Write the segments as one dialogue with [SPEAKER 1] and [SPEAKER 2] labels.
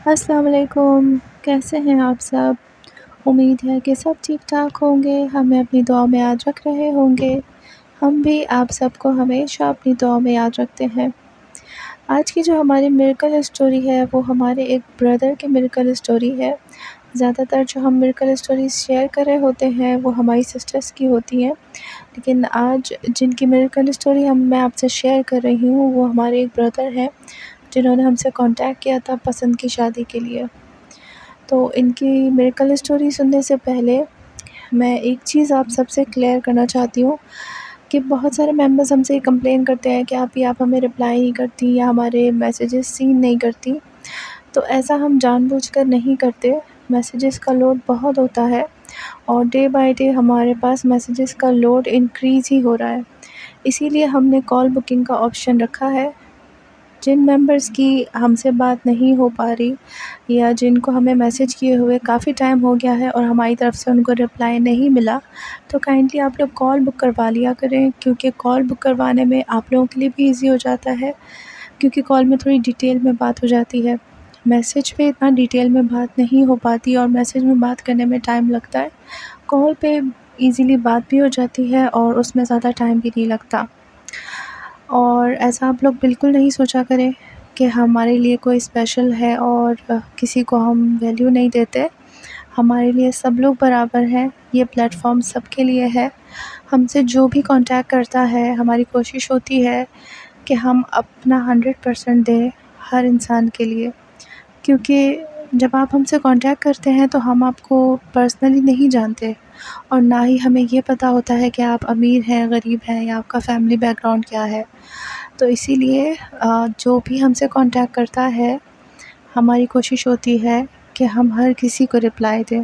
[SPEAKER 1] السلام علیکم، کیسے ہیں آپ سب؟ امید ہے کہ سب ٹھیک ٹھاک ہوں گے، ہمیں اپنی دعا میں یاد رکھ رہے ہوں گے۔ ہم بھی آپ سب کو ہمیشہ اپنی دعا میں یاد رکھتے ہیں۔ آج کی جو ہماری میریکل اسٹوری ہے وہ ہمارے ایک بردر کی میریکل اسٹوری ہے۔ زیادہ تر جو ہم میریکل اسٹوریز شیئر کر رہے ہوتے ہیں وہ ہماری سسٹرس کی ہوتی ہیں، لیکن آج جن کی میریکل اسٹوری میں آپ سے شیئر کر رہی ہوں وہ ہمارے ایک بردر ہیں جنہوں نے ہم سے کانٹیکٹ کیا تھا پسند کی شادی کے لیے۔ تو ان کی میریکل اسٹوری سننے سے پہلے میں ایک چیز آپ سب سے کلیئر کرنا چاہتی ہوں کہ بہت سارے ممبرز ہم سے یہ کمپلین کرتے ہیں کہ آپ ہمیں رپلائی نہیں کرتی یا ہمارے میسیجز سین نہیں کرتی۔ تو ایسا ہم جان بوجھ کر نہیں کرتے، میسیجز کا لوڈ بہت ہوتا ہے اور ڈے بائی ڈے ہمارے پاس میسیجز کا لوڈ انکریز ہی ہو رہا ہے۔ اسی لیے ہم نے کال بکنگ کا آپشن رکھا ہے۔ جن ممبرز کی ہم سے بات نہیں ہو پا رہی یا جن کو ہمیں میسیج کیے ہوئے کافی ٹائم ہو گیا ہے اور ہماری طرف سے ان کو رپلائی نہیں ملا، تو کائنڈلی آپ لوگ کال بک کروا لیا کریں، کیونکہ کال بک کروانے میں آپ لوگوں کے لیے بھی ایزی ہو جاتا ہے، کیونکہ کال میں تھوڑی ڈیٹیل میں بات ہو جاتی ہے۔ میسیج پہ اتنا ڈیٹیل میں بات نہیں ہو پاتی اور میسیج میں بات کرنے میں ٹائم لگتا ہے۔ کال پہ ایزیلی بات بھی ہو جاتی ہے اور اس میں زیادہ ٹائم بھی نہیں لگتا۔ اور ایسا آپ لوگ بالکل نہیں سوچا کریں کہ ہمارے لیے کوئی اسپیشل ہے اور کسی کو ہم ویلیو نہیں دیتے۔ ہمارے لیے سب لوگ برابر ہیں، یہ پلیٹ فارم سب کے لیے ہے۔ ہم سے جو بھی کانٹیکٹ کرتا ہے ہماری کوشش ہوتی ہے کہ ہم اپنا 100% دیں ہر انسان کے لیے، کیونکہ جب آپ ہم سے کانٹیکٹ کرتے ہیں تو ہم آپ کو پرسنلی نہیں جانتے اور نہ ہی ہمیں یہ پتہ ہوتا ہے کہ آپ امیر ہیں، غریب ہیں یا آپ کا فیملی بیک گراؤنڈ کیا ہے۔ تو اسی لیے جو بھی ہم سے کانٹیکٹ کرتا ہے ہماری کوشش ہوتی ہے کہ ہم ہر کسی کو رپلائی دیں۔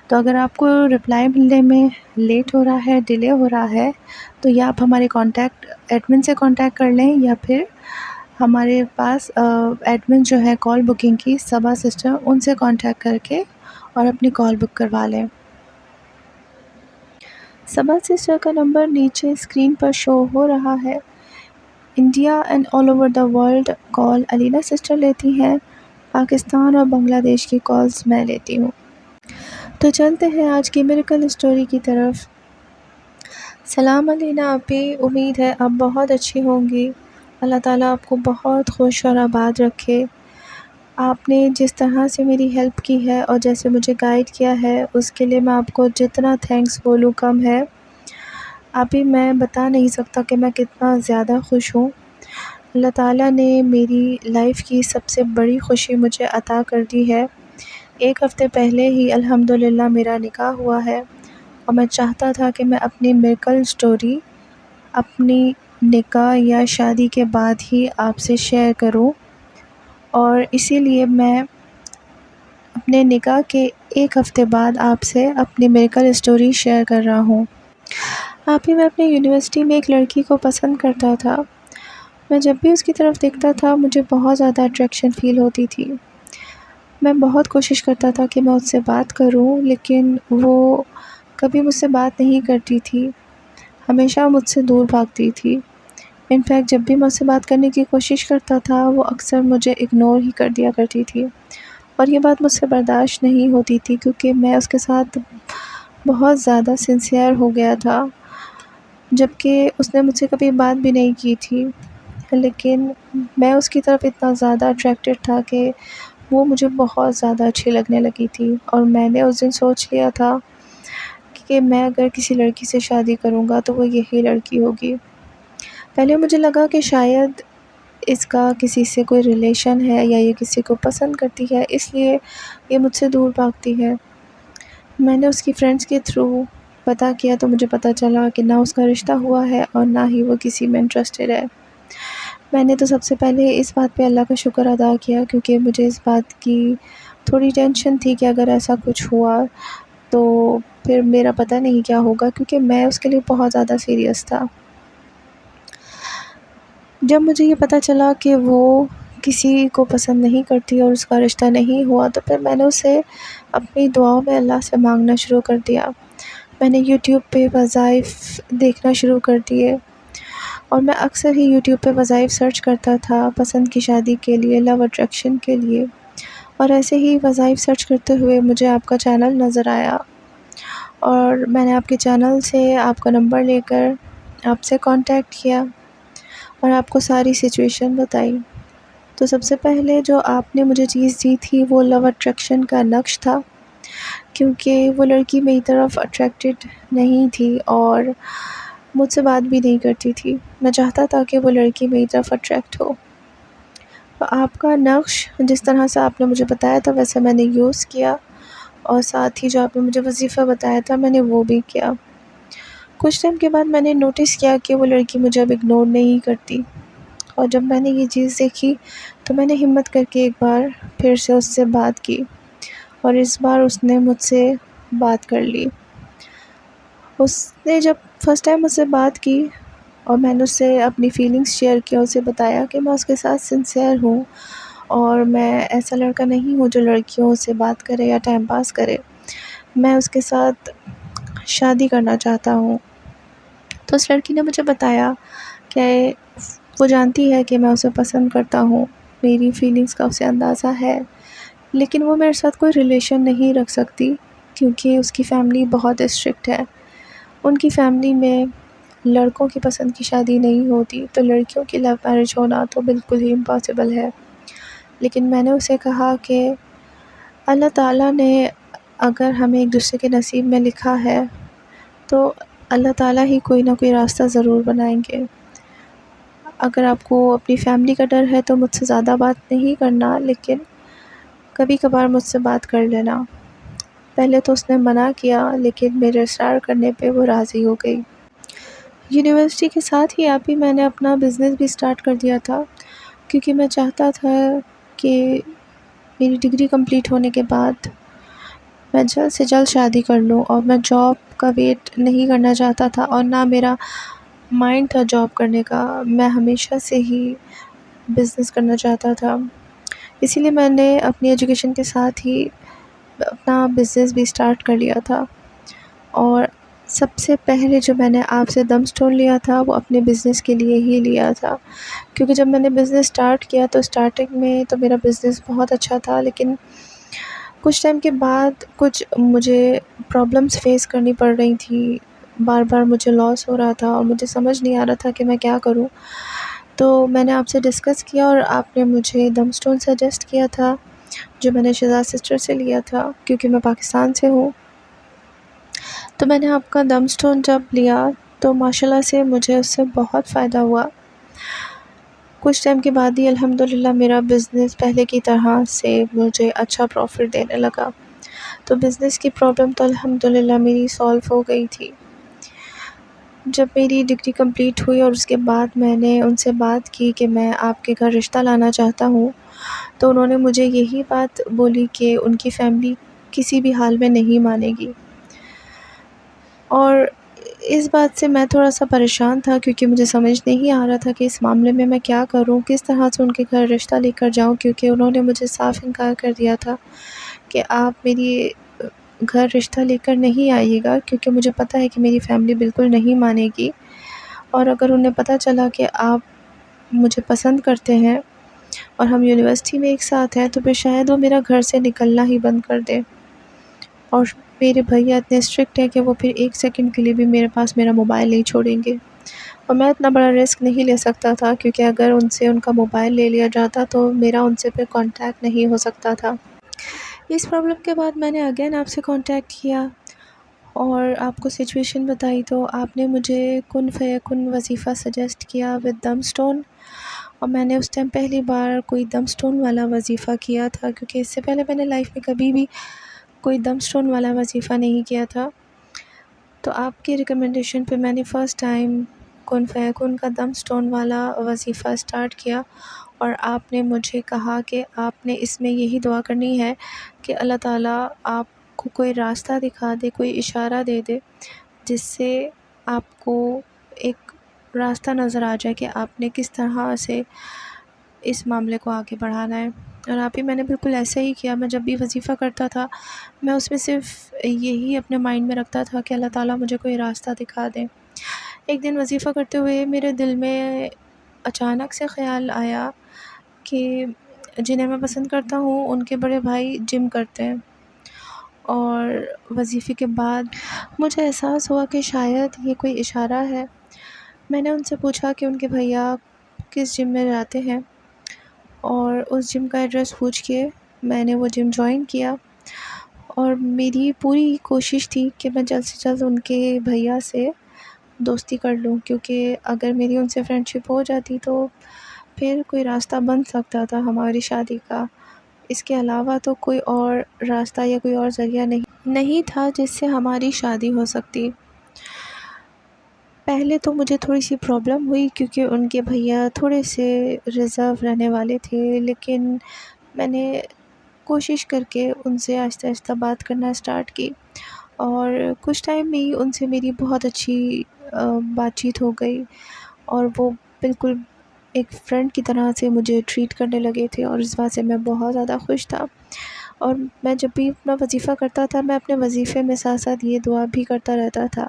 [SPEAKER 1] تو اگر آپ کو رپلائی ملنے میں لیٹ ہو رہا ہے، ڈیلے ہو رہا ہے، تو یا آپ ہمارے کانٹیکٹ ایڈمن سے کانٹیکٹ کر لیں یا پھر ہمارے پاس ایڈمن جو ہے کال بکنگ کی صبا سسٹر، ان سے کانٹیکٹ کر کے اور اپنی کال بک کروا لیں۔ صبا سسٹر کا نمبر نیچے اسکرین پر شو ہو رہا ہے۔ India and all over the world call Alina sister لیتی ہیں، پاکستان اور بنگلہ دیش کی کالز میں لیتی ہوں۔ تو چلتے ہیں آج کی میریکل اسٹوری کی طرف۔ سلام علینا آپی، امید ہے آپ بہت اچھی ہوں گی۔ اللہ تعالیٰ آپ کو بہت خوش اور آباد رکھے۔ آپ نے جس طرح سے میری ہیلپ کی ہے اور جیسے مجھے گائیڈ کیا ہے اس کے لیے میں آپ کو جتنا تھینکس بولوں کم ہے۔ آپی میں بتا نہیں سکتا کہ میں کتنا زیادہ خوش ہوں۔ اللہ تعالیٰ نے میری لائف کی سب سے بڑی خوشی مجھے عطا کر دی ہے۔ ایک ہفتے پہلے ہی الحمدللہ میرا نکاح ہوا ہے اور میں چاہتا تھا کہ میں اپنی میریکل سٹوری اپنی نکاح یا شادی کے بعد ہی آپ سے شیئر کروں، اور اسی لیے میں اپنے نکاح کے ایک ہفتے بعد آپ سے اپنی میریکل اسٹوری شیئر کر رہا ہوں۔ آپ ہی میں اپنی یونیورسٹی میں ایک لڑکی کو پسند کرتا تھا۔ میں جب بھی اس کی طرف دیکھتا تھا مجھے بہت زیادہ اٹریکشن فیل ہوتی تھی۔ میں بہت کوشش کرتا تھا کہ میں اس سے بات کروں، لیکن وہ کبھی مجھ سے بات نہیں کرتی تھی، ہمیشہ مجھ سے دور بھاگتی تھی۔ انفیکٹ جب بھی میں اس سے بات کرنے کی کوشش کرتا تھا وہ اکثر مجھے اگنور ہی کر دیا کرتی تھی، اور یہ بات مجھ سے برداشت نہیں ہوتی تھی کیونکہ میں اس کے ساتھ بہت زیادہ سنسیئر ہو گیا تھا، جبکہ اس نے مجھ سے کبھی بات بھی نہیں کی تھی، لیکن میں اس کی طرف اتنا زیادہ اٹریکٹڈ تھا کہ وہ مجھے بہت زیادہ اچھی لگنے لگی تھی، اور میں نے اس دن سوچ لیا تھا کہ میں اگر کسی لڑکی سے شادی کروں گا تو وہ یہی لڑکی ہوگی۔ پہلے مجھے لگا کہ شاید اس کا کسی سے کوئی ریلیشن ہے یا یہ کسی کو پسند کرتی ہے، اس لیے یہ مجھ سے دور بھاگتی ہے۔ میں نے اس کی فرینڈس کے تھرو پتہ کیا تو مجھے پتہ چلا کہ نہ اس کا رشتہ ہوا ہے اور نہ ہی وہ کسی میں انٹرسٹڈ ہے۔ میں نے تو سب سے پہلے اس بات پہ اللہ کا شکر ادا کیا، کیونکہ مجھے اس بات کی تھوڑی ٹینشن تھی کہ اگر ایسا کچھ ہوا تو پھر میرا پتہ نہیں کیا ہوگا، کیونکہ میں اس کے لیے بہت زیادہ سیریس تھا۔ جب مجھے یہ پتہ چلا کہ وہ کسی کو پسند نہیں کرتی اور اس کا رشتہ نہیں ہوا، تو پھر میں نے اسے اپنی دعاؤں میں اللہ سے مانگنا شروع کر دیا۔ میں نے یوٹیوب پہ وظائف دیکھنا شروع کر دیے، اور میں اکثر ہی یوٹیوب پہ وظائف سرچ کرتا تھا پسند کی شادی کے لیے، لو اٹریکشن کے لیے، اور ایسے ہی وظائف سرچ کرتے ہوئے مجھے آپ کا چینل نظر آیا، اور میں نے آپ کے چینل سے آپ کا نمبر لے کر آپ سے کانٹیکٹ کیا اور آپ کو ساری سچویشن بتائی۔ تو سب سے پہلے جو آپ نے مجھے چیز دی تھی وہ لو اٹریکشن کا نقش تھا، کیونکہ وہ لڑکی میری طرف اٹریکٹڈ نہیں تھی اور مجھ سے بات بھی نہیں کرتی تھی۔ میں چاہتا تھا کہ وہ لڑکی میری طرف اٹریکٹ ہو۔ تو آپ کا نقش جس طرح سے آپ نے مجھے بتایا تھا ویسے میں نے یوز کیا، اور ساتھ ہی جو آپ نے مجھے وظیفہ بتایا تھا میں نے وہ بھی کیا۔ کچھ ٹائم کے بعد میں نے نوٹس کیا کہ وہ لڑکی مجھے اب اگنور نہیں کرتی، اور جب میں نے یہ چیز دیکھی تو میں نے ہمت کر کے ایک بار پھر سے اس سے بات کی، اور اس بار اس نے مجھ سے بات کر لی۔ اس نے جب فرسٹ ٹائم مجھ سے بات کی اور میں نے اس سے اپنی فیلنگس شیئر کیا، اسے بتایا کہ میں اس کے ساتھ سنسیئر ہوں اور میں ایسا لڑکا نہیں ہوں جو لڑکیوں سے بات کرے یا ٹائم پاس کرے، میں اس کے ساتھ شادی کرنا چاہتا ہوں۔ تو اس لڑکی نے مجھے بتایا کہ وہ جانتی ہے کہ میں اسے پسند کرتا ہوں، میری فیلنگس کا اسے اندازہ ہے، لیکن وہ میرے ساتھ کوئی ریلیشن نہیں رکھ سکتی کیونکہ اس کی فیملی بہت اسٹرکٹ ہے۔ ان کی فیملی میں لڑکوں کی پسند کی شادی نہیں ہوتی، تو لڑکیوں کی لو میرج ہونا تو بالکل ہی امپاسبل ہے۔ لیکن میں نے اسے کہا کہ اللہ تعالیٰ نے اگر ہمیں ایک دوسرے کے نصیب میں لکھا ہے تو اللہ تعالیٰ ہی کوئی نہ کوئی راستہ ضرور بنائیں گے۔ اگر آپ کو اپنی فیملی کا ڈر ہے تو مجھ سے زیادہ بات نہیں کرنا، لیکن کبھی کبھار مجھ سے بات کر لینا۔ پہلے تو اس نے منع کیا، لیکن میرے اصرار کرنے پہ وہ راضی ہو گئی۔ یونیورسٹی کے ساتھ ہی آپ ہی میں نے اپنا بزنس بھی سٹارٹ کر دیا تھا، کیونکہ میں چاہتا تھا کہ میری ڈگری کمپلیٹ ہونے کے بعد میں جلد سے جلد شادی کر لوں، اور میں جاب کا ویٹ نہیں کرنا چاہتا تھا، اور نہ میرا مائنڈ تھا جاب کرنے کا۔ میں ہمیشہ سے ہی بزنس کرنا چاہتا تھا، اسی لیے میں نے اپنی ایجوکیشن کے ساتھ ہی اپنا بزنس بھی سٹارٹ کر لیا تھا۔ اور سب سے پہلے جو میں نے آپ سے دم اسٹون لیا تھا وہ اپنے بزنس کے لیے ہی لیا تھا، کیونکہ جب میں نے بزنس سٹارٹ کیا تو سٹارٹنگ میں تو میرا بزنس بہت اچھا تھا، لیکن کچھ ٹائم کے بعد کچھ مجھے پرابلمس فیس کرنی پڑ رہی تھی، بار بار مجھے لاس ہو رہا تھا اور مجھے سمجھ نہیں آ رہا تھا کہ میں کیا کروں۔ تو میں نے آپ سے ڈسکس کیا اور آپ نے مجھے دم اسٹون سجیسٹ کیا تھا، جو میں نے شہزاد سسٹر سے لیا تھا، کیونکہ میں پاکستان سے ہوں۔ تو میں نے آپ کا دم اسٹون جب لیا تو ماشاءاللہ سے مجھے اس سے بہت فائدہ ہوا۔ کچھ ٹائم کے بعد ہی الحمدللہ میرا بزنس پہلے کی طرح سے مجھے اچھا پروفٹ دینے لگا، تو بزنس کی پرابلم تو الحمدللہ میری سالو ہو گئی تھی۔ جب میری ڈگری کمپلیٹ ہوئی اور اس کے بعد میں نے ان سے بات کی کہ میں آپ کے گھر رشتہ لانا چاہتا ہوں، تو انہوں نے مجھے یہی بات بولی کہ ان کی فیملی کسی بھی حال میں نہیں مانے گی، اور اس بات سے میں تھوڑا سا پریشان تھا، کیونکہ مجھے سمجھ نہیں آ رہا تھا کہ اس معاملے میں کیا کروں، کس طرح سے ان کے گھر رشتہ لے کر جاؤں، کیونکہ انہوں نے مجھے صاف انکار کر دیا تھا کہ آپ میری گھر رشتہ لے کر نہیں آئیے گا، کیونکہ مجھے پتہ ہے کہ میری فیملی بالکل نہیں مانے گی، اور اگر انہیں پتہ چلا کہ آپ مجھے پسند کرتے ہیں اور ہم یونیورسٹی میں ایک ساتھ ہیں تو پھر شاید وہ میرا گھر سے نکلنا ہی بند کر دیں، اور میرے بھیا اتنے اسٹرکٹ ہیں کہ وہ پھر ایک سیکنڈ کے لیے بھی میرے پاس میرا موبائل نہیں چھوڑیں گے، اور میں اتنا بڑا رسک نہیں لے سکتا تھا، کیونکہ اگر ان سے ان کا موبائل لے لیا جاتا تو میرا ان سے پھر کانٹیکٹ نہیں ہو سکتا تھا۔ اس پرابلم کے بعد میں نے اگین آپ سے کانٹیکٹ کیا اور آپ کو سچویشن بتائی، تو آپ نے مجھے کن فیکن وظیفہ سجیسٹ کیا ود دم اسٹون، اور میں نے اس ٹائم پہلی بار کوئی دم اسٹون والا وظیفہ کیا تھا، کیونکہ اس سے پہلے میں نے لائف میں کبھی بھی کوئی دم اسٹون والا وظیفہ نہیں کیا تھا۔ تو آپ کی ریکمنڈیشن پہ میں نے فرسٹ ٹائم کن فیکن کا دم اسٹون والا وظیفہ اسٹارٹ کیا، اور آپ نے مجھے کہا کہ آپ نے اس میں یہی دعا کرنی ہے کہ اللہ تعالیٰ آپ کو کوئی راستہ دکھا دے، کوئی اشارہ دے دے، جس سے آپ کو ایک راستہ نظر آ جائے کہ آپ نے کس طرح سے اس معاملے کو آگے بڑھانا ہے۔ اور آپ ہی میں نے بالکل ایسا ہی کیا، میں جب بھی وظیفہ کرتا تھا میں اس میں صرف یہی اپنے مائنڈ میں رکھتا تھا کہ اللہ تعالیٰ مجھے کوئی راستہ دکھا دیں۔ ایک دن وظیفہ کرتے ہوئے میرے دل میں اچانک سے خیال آیا کہ جنہیں میں پسند کرتا ہوں ان کے بڑے بھائی جم کرتے ہیں، اور وظیفے کے بعد مجھے احساس ہوا کہ شاید یہ کوئی اشارہ ہے۔ میں نے ان سے پوچھا کہ ان کے بھیا کس جم میں جاتے ہیں، اور اس جم کا ایڈریس پوچھ کے میں نے وہ جم جوائن کیا، اور میری پوری کوشش تھی کہ میں جلد سے جلد ان کے بھیا سے دوستی کر لوں، کیونکہ اگر میری ان سے فرینڈ شپ ہو جاتی تو پھر کوئی راستہ بن سکتا تھا ہماری شادی کا۔ اس کے علاوہ تو کوئی اور راستہ یا کوئی اور ذریعہ نہیں تھا جس سے ہماری شادی ہو سکتی۔ پہلے تو مجھے تھوڑی سی پرابلم ہوئی کیونکہ ان کے بھیا تھوڑے سے ریزرو رہنے والے تھے، لیکن میں نے کوشش کر کے ان سے آہستہ آہستہ بات کرنا اسٹارٹ کی، اور کچھ ٹائم میں ہی ان سے میری بہت اچھی بات چیت ہو گئی، اور وہ بالکل ایک فرینڈ کی طرح سے مجھے ٹریٹ کرنے لگے تھے، اور اس بات سے میں بہت زیادہ خوش تھا۔ اور میں جب بھی اپنا وظیفہ کرتا تھا، میں اپنے وظیفے میں ساتھ ساتھ یہ دعا بھی کرتا رہتا تھا۔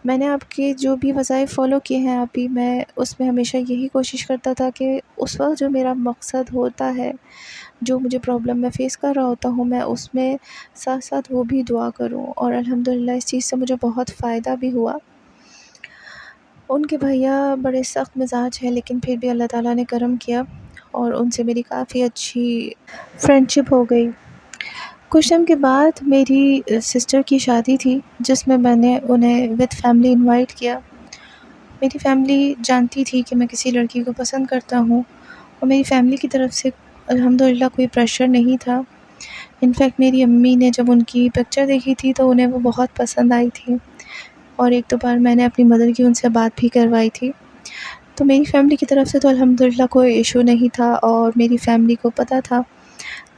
[SPEAKER 1] میں نے آپ کے جو بھی وظائف فالو کیے ہیں ابھی، میں اس میں ہمیشہ یہی کوشش کرتا تھا کہ اس وقت جو میرا مقصد ہوتا ہے، جو مجھے پرابلم میں فیس کر رہا ہوتا ہوں، میں اس میں ساتھ ساتھ وہ بھی دعا کروں، اور الحمدللہ اس چیز سے مجھے بہت فائدہ بھی ہوا۔ ان کے بھیا بڑے سخت مزاج ہیں، لیکن پھر بھی اللہ تعالیٰ نے کرم کیا اور ان سے میری کافی اچھی فرینڈ شپ ہو گئی۔ کچھ ٹائم کے بعد میری سسٹر کی شادی تھی، جس میں نے انہیں وتھ فیملی انوائٹ کیا۔ میری فیملی جانتی تھی کہ میں کسی لڑکی کو پسند کرتا ہوں، اور میری فیملی کی طرف سے الحمدللہ کوئی پریشر نہیں تھا۔ انفیکٹ میری امی نے جب ان کی پکچر دیکھی تھی تو انہیں وہ بہت پسند آئی تھی، اور ایک دو بار میں نے اپنی مدر کی ان سے بات بھی کروائی تھی۔ تو میری فیملی کی طرف سے تو الحمدللہ کوئی ایشو نہیں تھا، اور میری فیملی کو پتہ تھا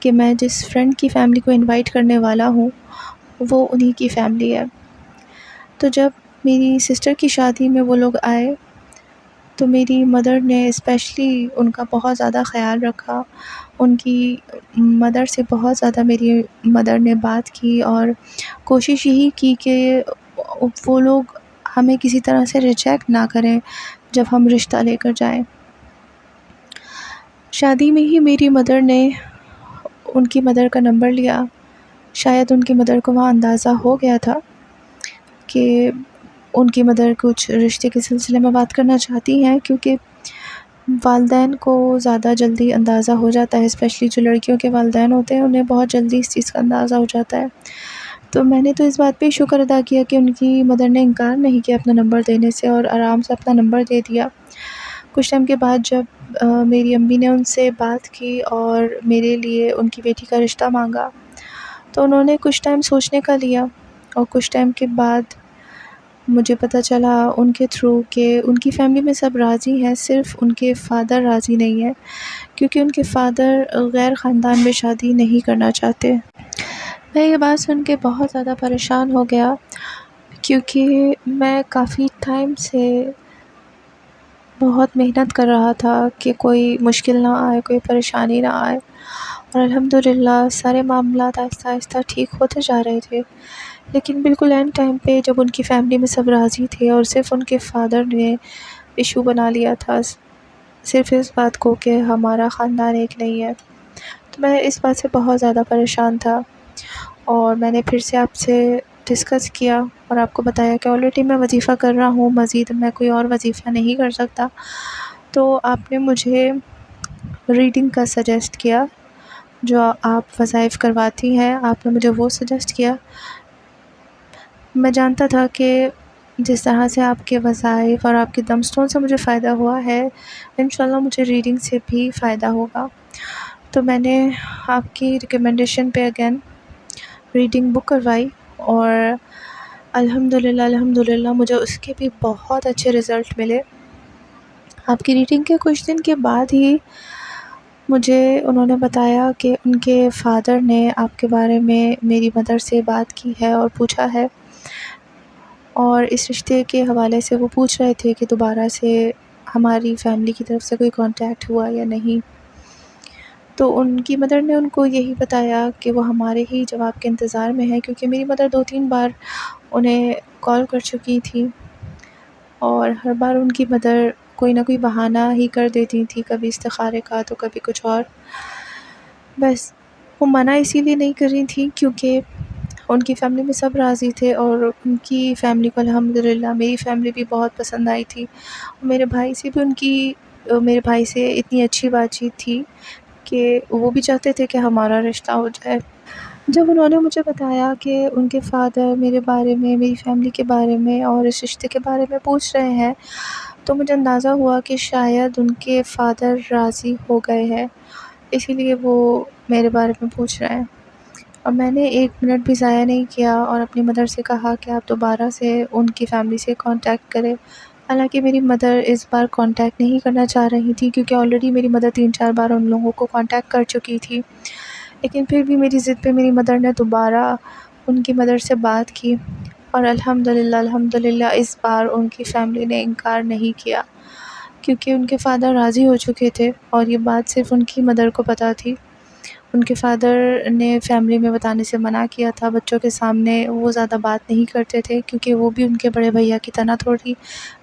[SPEAKER 1] کہ میں جس فرینڈ کی فیملی کو انوائٹ کرنے والا ہوں وہ انہی کی فیملی ہے۔ تو جب میری سسٹر کی شادی میں وہ لوگ آئے تو میری مدر نے اسپیشلی ان کا بہت زیادہ خیال رکھا۔ ان کی مدر سے بہت زیادہ میری مدر نے بات کی، اور کوشش یہی کی کہ وہ لوگ ہمیں کسی طرح سے ریجیکٹ نہ کریں جب ہم رشتہ لے کر جائیں۔ شادی میں ہی میری مدر نے ان کی مدر کا نمبر لیا۔ شاید ان کی مدر کو وہاں اندازہ ہو گیا تھا کہ ان کی مدر کچھ رشتے کے سلسلے میں بات کرنا چاہتی ہیں، کیونکہ والدین کو زیادہ جلدی اندازہ ہو جاتا ہے، اسپیشلی جو لڑکیوں کے والدین ہوتے ہیں انہیں بہت جلدی اس چیز کا اندازہ ہو جاتا ہے۔ تو میں نے تو اس بات پہ شکر ادا کیا کہ ان کی مدر نے انکار نہیں کیا اپنا نمبر دینے سے، اور آرام سے اپنا نمبر دے دیا۔ کچھ ٹائم کے بعد جب میری امی نے ان سے بات کی اور میرے لیے ان کی بیٹی کا رشتہ مانگا، تو انہوں نے کچھ ٹائم سوچنے کا لیا، اور کچھ ٹائم کے بعد مجھے پتہ چلا ان کے تھرو کہ ان کی فیملی میں سب راضی ہیں، صرف ان کے فادر راضی نہیں ہیں، کیونکہ ان کے فادر غیر خاندان میں شادی نہیں کرنا چاہتے۔ میں یہ بات سن کے بہت زیادہ پریشان ہو گیا، کیونکہ میں کافی ٹائم سے بہت محنت کر رہا تھا کہ کوئی مشکل نہ آئے، کوئی پریشانی نہ آئے، اور الحمدللہ سارے معاملات آہستہ آہستہ ٹھیک ہوتے جا رہے تھے۔ لیکن بالکل اینڈ ٹائم پہ جب ان کی فیملی میں سب راضی تھے اور صرف ان کے فادر نے ایشو بنا لیا تھا صرف اس بات کو کہ ہمارا خاندان ایک نہیں ہے، تو میں اس بات سے بہت زیادہ پریشان تھا، اور میں نے پھر سے آپ سے ڈسکس کیا اور آپ کو بتایا کہ آلریڈی میں وظیفہ کر رہا ہوں، مزید میں کوئی اور وظیفہ نہیں کر سکتا۔ تو آپ نے مجھے ریڈنگ کا سجیسٹ کیا، جو آپ وظائف کرواتی ہیں، آپ نے مجھے وہ سجیسٹ کیا۔ میں جانتا تھا کہ جس طرح سے آپ کے وظائف اور آپ کے دم اسٹون سے مجھے فائدہ ہوا ہے، انشاءاللہ مجھے ریڈنگ سے بھی فائدہ ہوگا۔ تو میں نے آپ کی ریکمنڈیشن پہ اگین ریڈنگ بک کروائی، اور الحمدللہ مجھے اس کے بھی بہت اچھے رزلٹ ملے۔ آپ کی ریڈنگ کے کچھ دن کے بعد ہی مجھے انہوں نے بتایا کہ ان کے فادر نے آپ کے بارے میں میری مدر سے بات کی ہے اور پوچھا ہے، اور اس رشتے کے حوالے سے وہ پوچھ رہے تھے کہ دوبارہ سے ہماری فیملی کی طرف سے کوئی کانٹیکٹ ہوا یا نہیں۔ تو ان کی مدر نے ان کو یہی بتایا کہ وہ ہمارے ہی جواب کے انتظار میں ہے، کیونکہ میری مدر 2-3 بار انہیں کال کر چکی تھی، اور ہر بار ان کی مدر کوئی نہ کوئی بہانہ ہی کر دیتی تھی، کبھی استخارے کا تو کبھی کچھ اور۔ بس وہ منع اسی لیے نہیں کر رہی تھیں کیونکہ ان کی فیملی میں سب راضی تھے، اور ان کی فیملی کو الحمدللہ میری فیملی بھی بہت پسند آئی تھی۔ میرے بھائی سے بھی میرے بھائی سے اتنی اچھی بات چیت تھی کہ وہ بھی چاہتے تھے کہ ہمارا رشتہ ہو جائے۔ جب انہوں نے مجھے بتایا کہ ان کے فادر میرے بارے میں، میری فیملی کے بارے میں اور اس رشتے کے بارے میں پوچھ رہے ہیں، تو مجھے اندازہ ہوا کہ شاید ان کے فادر راضی ہو گئے ہیں، اسی لیے وہ میرے بارے میں پوچھ رہے ہیں۔ اور میں نے ایک منٹ بھی ضائع نہیں کیا اور اپنی مدر سے کہا کہ آپ دوبارہ سے ان کی فیملی سے کانٹیکٹ کریں۔ حالانکہ میری مدر اس بار کانٹیکٹ نہیں کرنا چاہ رہی تھی کیونکہ آلریڈی میری مدر 3-4 بار ان لوگوں کو کانٹیکٹ کر چکی تھی، لیکن پھر بھی میری ضد پہ میری مدر نے دوبارہ ان کی مدر سے بات کی، اور الحمدللہ اس بار ان کی فیملی نے انکار نہیں کیا کیونکہ ان کے فادر راضی ہو چکے تھے، اور یہ بات صرف ان کی مدر کو پتہ تھی۔ ان کے فادر نے فیملی میں بتانے سے منع کیا تھا، بچوں کے سامنے وہ زیادہ بات نہیں کرتے تھے کیونکہ وہ بھی ان کے بڑے بھیا کی طرح تھوڑی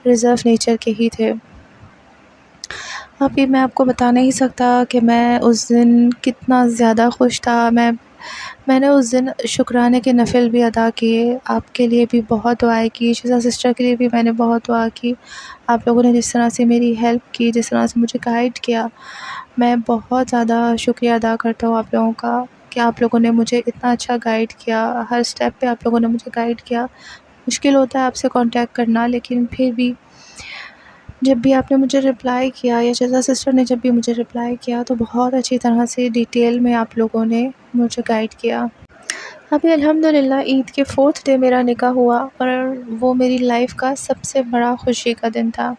[SPEAKER 1] ریزرو نیچر کے ہی تھے۔ ابھی میں آپ کو بتا نہیں سکتا کہ میں اس دن کتنا زیادہ خوش تھا۔ میں نے اس دن شکرانے کے نفل بھی ادا کیے، آپ کے لیے بھی بہت دعائیں کی، شیزا سسٹر کے لیے بھی میں نے بہت دعا کی۔ آپ لوگوں نے جس طرح سے میری ہیلپ کی، جس طرح سے مجھے گائیڈ کیا، میں بہت زیادہ شکریہ ادا کرتا ہوں آپ لوگوں کا کہ آپ لوگوں نے مجھے اتنا اچھا گائیڈ کیا، ہر سٹیپ پہ آپ لوگوں نے مجھے گائیڈ کیا۔ مشکل ہوتا ہے آپ سے کانٹیکٹ کرنا، لیکن پھر بھی جب بھی آپ نے مجھے رپلائی کیا یا شیزا سسٹر نے جب بھی مجھے رپلائی کیا تو بہت اچھی طرح سے ڈیٹیل میں آپ لوگوں نے مجھے گائیڈ کیا۔ ابھی الحمدللہ عید کے 4تھ ڈے میرا نکاح ہوا، اور وہ میری لائف کا سب سے بڑا خوشی کا دن تھا۔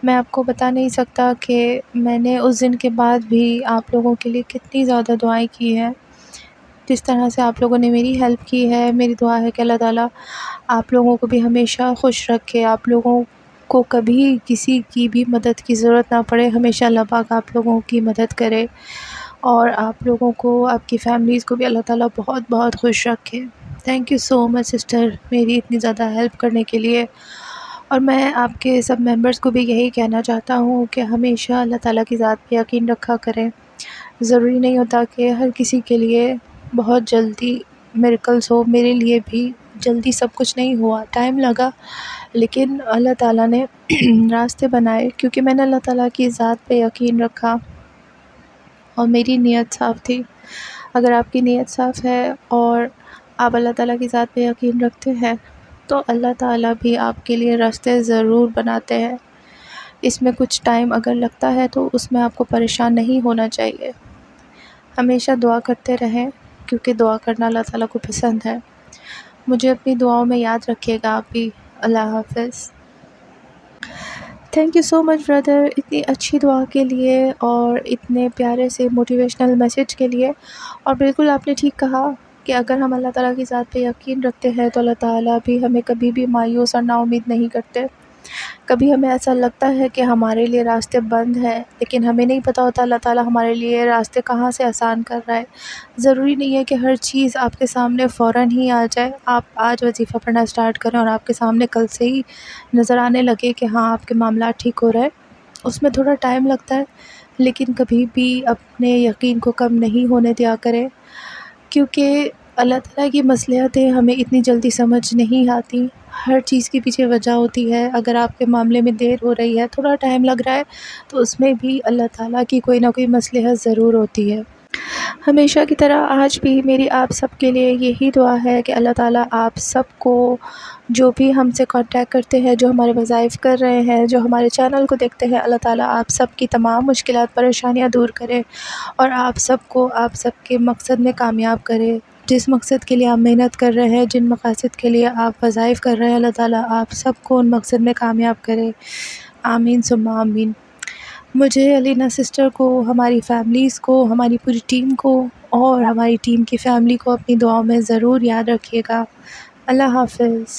[SPEAKER 1] میں آپ کو بتا نہیں سکتا کہ میں نے اس دن کے بعد بھی آپ لوگوں کے لیے کتنی زیادہ دعائیں کی ہیں، جس طرح سے آپ لوگوں نے میری ہیلپ کی ہے۔ میری دعا ہے کہ اللہ تعالیٰ آپ لوگوں کو بھی ہمیشہ خوش رکھے، آپ لوگوں کو کبھی کسی کی بھی مدد کی ضرورت نہ پڑے، ہمیشہ اللہ پاک آپ لوگوں کی مدد کرے، اور آپ لوگوں کو، آپ کی فیملیز کو بھی اللہ تعالیٰ بہت بہت خوش رکھے۔ Thank you so much sister میری اتنی زیادہ ہیلپ کرنے کے لیے۔ اور میں آپ کے سب ممبرس کو بھی یہی کہنا چاہتا ہوں کہ ہمیشہ اللہ تعالیٰ کی ذات پہ یقین رکھا کریں۔ ضروری نہیں ہوتا کہ ہر کسی کے لیے بہت جلدی میریکلز ہو، میرے لیے بھی جلدی سب کچھ نہیں ہوا، ٹائم لگا، لیکن اللہ تعالیٰ نے راستے بنائے کیونکہ میں نے اللہ تعالیٰ کی ذات پہ یقین رکھا اور میری نیت صاف تھی۔ اگر آپ کی نیت صاف ہے اور آپ اللہ تعالیٰ کی ذات پہ یقین رکھتے ہیں تو اللہ تعالیٰ بھی آپ کے لیے راستے ضرور بناتے ہیں۔ اس میں کچھ ٹائم اگر لگتا ہے تو اس میں آپ کو پریشان نہیں ہونا چاہیے۔ ہمیشہ دعا کرتے رہیں کیونکہ دعا کرنا اللہ تعالیٰ کو پسند ہے۔ مجھے اپنی دعاؤں میں یاد رکھیے گا آپ بھی۔ اللہ حافظ۔ Thank you so much brother, اتنی اچھی دعا کے لیے اور اتنے پیارے سے موٹیویشنل میسیج کے لیے۔ اور بالکل آپ نے ٹھیک کہا کہ اگر ہم اللہ تعالیٰ کی ذات پہ یقین رکھتے ہیں تو اللہ تعالیٰ بھی ہمیں کبھی بھی مایوس اور نا امید نہیں کرتے۔ کبھی ہمیں ایسا لگتا ہے کہ ہمارے لیے راستے بند ہیں، لیکن ہمیں نہیں پتہ ہوتا اللہ تعالیٰ ہمارے لیے راستے کہاں سے آسان کر رہا ہے۔ ضروری نہیں ہے کہ ہر چیز آپ کے سامنے فوراً ہی آ جائے۔ آپ آج وظیفہ پڑھنا اسٹارٹ کریں اور آپ کے سامنے کل سے ہی نظر آنے لگے کہ ہاں آپ کے معاملات ٹھیک ہو رہے ہیں، اس میں تھوڑا ٹائم لگتا ہے، لیکن کبھی بھی اپنے یقین کو کم نہیں ہونے دیا کریں، کیونکہ اللہ تعالیٰ کی مصلحتیں ہمیں اتنی جلدی سمجھ نہیں آتی۔ ہر چیز کے پیچھے وجہ ہوتی ہے۔ اگر آپ کے معاملے میں دیر ہو رہی ہے، تھوڑا ٹائم لگ رہا ہے، تو اس میں بھی اللہ تعالیٰ کی کوئی نہ کوئی مصلحت ضرور ہوتی ہے۔ ہمیشہ کی طرح آج بھی میری آپ سب کے لیے یہی دعا ہے کہ اللہ تعالیٰ آپ سب کو، جو بھی ہم سے کانٹیکٹ کرتے ہیں، جو ہمارے وظائف کر رہے ہیں، جو ہمارے چینل کو دیکھتے ہیں، اللہ تعالیٰ آپ سب کی تمام مشکلات پریشانیاں دور کرے اور آپ سب کو آپ سب کے مقصد میں کامیاب کرے۔ جس مقصد کے لیے آپ محنت کر رہے ہیں، جن مقاصد کے لیے آپ وظائف کر رہے ہیں، اللہ تعالیٰ آپ سب کو ان مقصد میں کامیاب کرے۔ آمین ثم آمین۔ مجھے علینا سسٹر کو، ہماری فیملیز کو، ہماری پوری ٹیم کو اور ہماری ٹیم کی فیملی کو اپنی دعاؤں میں ضرور یاد رکھیے گا۔ اللہ حافظ۔